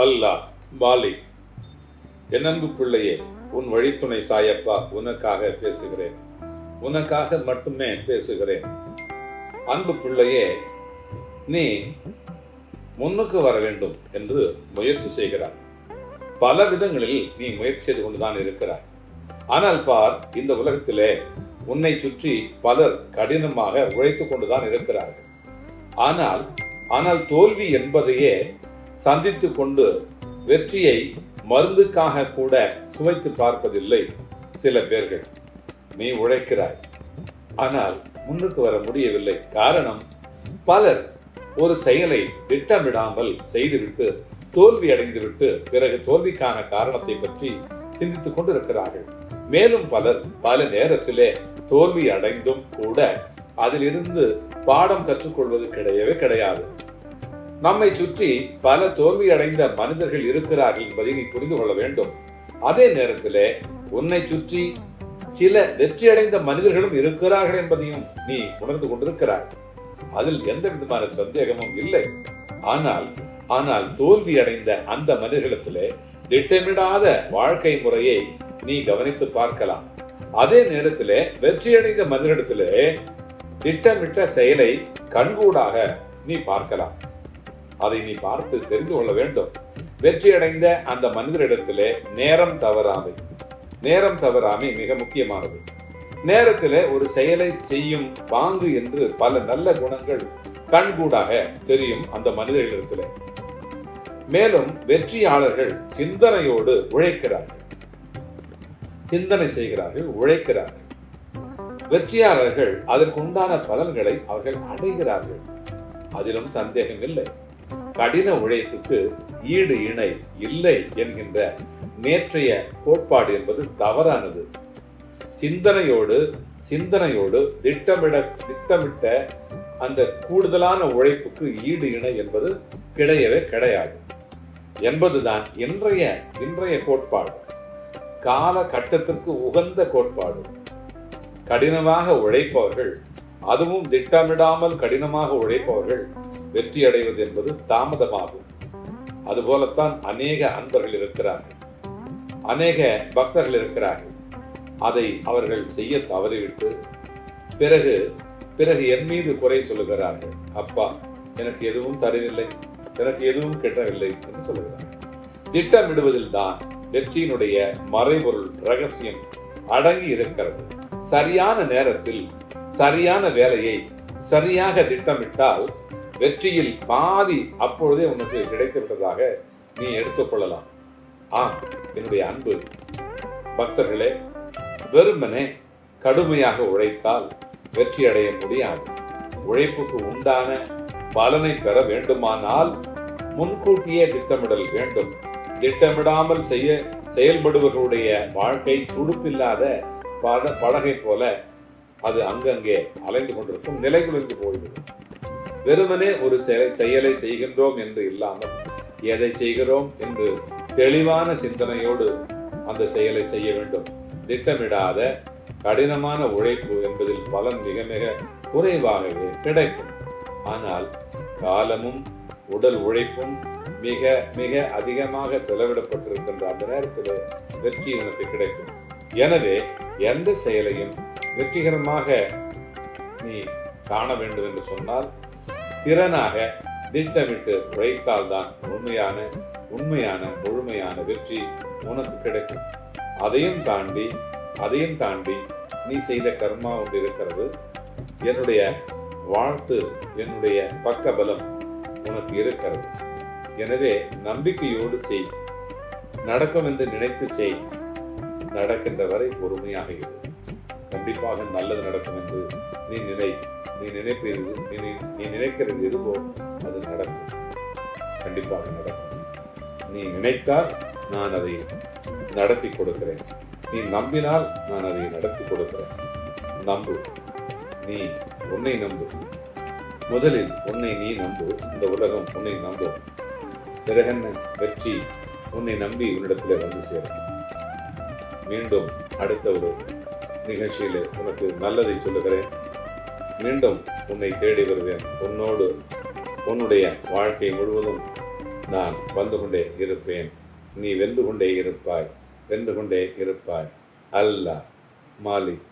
அல்லாஹ் மாலிக். என் அன்பு பிள்ளையே, உன் வழித்துணை சாயப்பா உனக்காக பேசுகிறேன். உனக்காக மட்டுமே பேசுகிறேன். அன்பு பிள்ளையே, நீ முன்னுக்கு வர வேண்டும் என்று முயற்சி செய்கிறாய். பல விதங்களில் நீ முயற்சி செய்து கொண்டுதான் இருக்கிறாய். ஆனால் பார், இந்த உலகத்திலே உன்னை சுற்றி பலர் கடினமாக உழைத்துக் கொண்டுதான் இருக்கிறார்கள். ஆனால் தோல்வி என்பதையே சந்தித்து கொண்டு வெற்றியை மருந்துக்காக கூட சுவைத்து பார்ப்பதில்லை சில பேர்கள். நீ உழைக்கிறாய், ஆனால் முன்னுக்கு வர முடியவில்லை. காரணம், பலர் ஒரு செயலை திட்டமிடாமல் செய்துவிட்டு தோல்வி அடைந்துவிட்டு பிறகு தோல்விக்கான காரணத்தை பற்றி சிந்தித்துக் கொண்டு இருக்கிறார்கள். மேலும் பலர் பல நேரத்திலே தோல்வி அடைந்தும் கூட அதிலிருந்து பாடம் கற்றுக்கொள்வது கிடையவே கிடையாது. நம்மை சுற்றி பல தோல்வி அடைந்த மனிதர்கள் இருக்கிறார்கள் என்பதை நீ புரிந்து கொள்ள வேண்டும். அதே நேரத்திலே உன்னை சுற்றி சில வெற்றி அடைந்த மனிதர்களும் இருக்கிறார்கள் என்பதையும் நீ உணர்ந்து கொண்டிருக்கிறாய். அதில் எந்த விதமான சந்தேகமும் இல்லை. ஆனால் தோல்வி அடைந்த அந்த மனிதர்களிடத்திலே திட்டமிடாத வாழ்க்கை முறையை நீ கவனித்து பார்க்கலாம். அதே நேரத்திலே வெற்றியடைந்த மனிதர்களிடத்திலே திட்டமிட்ட செயலை கண்கூடாக நீ பார்க்கலாம். அதை நீ பார்த்து தெரிந்து கொள்ள வேண்டும். வெற்றியடைந்த அந்த மனிதரிடத்திலே நேரம் தவறாமை மிக முக்கியமானது. நேரத்திலே ஒரு செயலை செய்யும் பாங்கு என்று பல நல்ல குணங்கள் கண்கூடாக தெரியும் அந்த மனிதர்களிடத்திலே. மேலும் வெற்றியாளர்கள் சிந்தனையோடு உழைக்கிறார்கள், சிந்தனை செய்கிறார்கள், உழைக்கிறார்கள். வெற்றியாளர்கள் அதற்கு உண்டான பலன்களை அவர்கள் அடைகிறார்கள். அதிலும் சந்தேகம் இல்லை. கடின உழைப்புக்கு ஈடு இணை இல்லை என்கின்ற நேற்றைய கோட்பாடு என்பது தவறானது. சிந்தனையோடு திட்டமிட்ட அந்த கூடுதலான உழைப்புக்கு ஈடு இணை என்பது கிடையவே கிடையாது என்பதுதான் இன்றைய கோட்பாடு. கால கட்டத்திற்கு உகந்த கோட்பாடு. கடினமாக உழைப்பவர்கள், அதுவும் திட்டமிடாமல் கடினமாக உழைப்பவர்கள் வெற்றி அடைவது என்பது தாமதமாகும். அதுபோலத்தான் அநேக அன்பர்கள் இருக்கிறார்கள், அநேக பக்தர்கள் இருக்கிறார்கள். அதை அவர்கள் செய்ய தவறிவிட்டு பிறகு என் மீது குறை சொல்லுகிறார்கள். அப்பா, எனக்கு எதுவும் தரவில்லை, எனக்கு எதுவும் கிட்டவில்லை என்று சொல்லுகிறார்கள். திட்டமிடுவதில் தான் வெற்றியினுடைய மறைபொருள் ரகசியம் அடங்கி இருக்கிறது. சரியான நேரத்தில் சரியான வேலையை சரியாக திட்டமிட்டால் வெற்றியில் பாதி அப்பொழுதே உனக்கு கிடைத்து விட்டதாக நீ எடுத்துக்கொள்ளலாம். ஆம், என்னுடைய அன்பு பக்தர்களே, வெறுமனே கடுமையாக உழைத்தால் வெற்றி அடைய முடியாது. உழைப்புக்கு உண்டான பலனை பெற வேண்டுமானால் முன்கூட்டியே திட்டமிடல் வேண்டும். திட்டமிடாமல் செயல்படுவர்களுடைய வாழ்க்கை துடுப்பில்லாத படகை போல அது அங்கங்கே அலைந்து கொண்டிருக்கும், நிலைகுலைந்து போய்விடும். வெறுமனே ஒரு செயலை செய்கின்றோம் என்று இல்லாமல் எதை செய்கிறோம் என்று தெளிவான சிந்தனையோடு அந்த செயலை செய்ய வேண்டும். திட்டமிடாத கடினமான உழைப்பு என்பதில் பலன் மிக மிக குறைவாகவே கிடைக்கும். ஆனால் காலமும் உடல் உழைப்பும் மிக மிக அதிகமாக செலவிடப்பட்டிருக்கின்ற அந்த நேரத்தில் வெற்றி உனக்கு கிடைக்கும். எனவே எந்த செயலையும் வெற்றிகரமாக நீ காண வேண்டும் என்று சொன்னால் திறனாக திட்டமிட்டு உழைத்தால்தான் உண்மையான முழுமையான வெற்றி உனக்கு கிடைக்கும். அதையும் தாண்டி நீ செய்த கர்மா ஒன்று இருக்கிறது. என்னுடைய வாழ்த்து, என்னுடைய பக்கபலம் உனக்கு இருக்கிறது. எனவே நம்பிக்கையோடு செய், நடக்கும் என்று நினைத்து செய். நடக்கின்ற வரை பொறுமையாக இரு. கண்டிப்பாக நல்லது நடக்கும் என்று நீ நினைக்கிறது எதுவோ அது நடக்கும். கண்டிப்பாக நடக்கும். நீ நினைத்தால் நான் அதை நடத்தி கொடுக்கிறேன். நீ நம்பினால் நான் அதை நடத்தி கொடுக்கிறேன். நம்பு. நீ உன்னை நம்பு. முதலில் உன்னை நீ நம்பு. இந்த உலகம் உன்னை நம்பும். பிறகென்ன வெற்றி உன்னை நம்பி உன்னிடத்தில் வந்து சேரும். மீண்டும் அடுத்த ஒரு நிகழ்ச்சியில் உனக்கு நல்லதை சொல்லுகிறேன். மீண்டும் உன்னை தேடி வருவேன். உன்னுடைய வாழ்க்கை முழுவதும் நான் வந்து கொண்டே இருப்பேன். நீ வென்று கொண்டே இருப்பாய், வென்று கொண்டே இருப்பாய். அல்லாஹ் மாலிக்.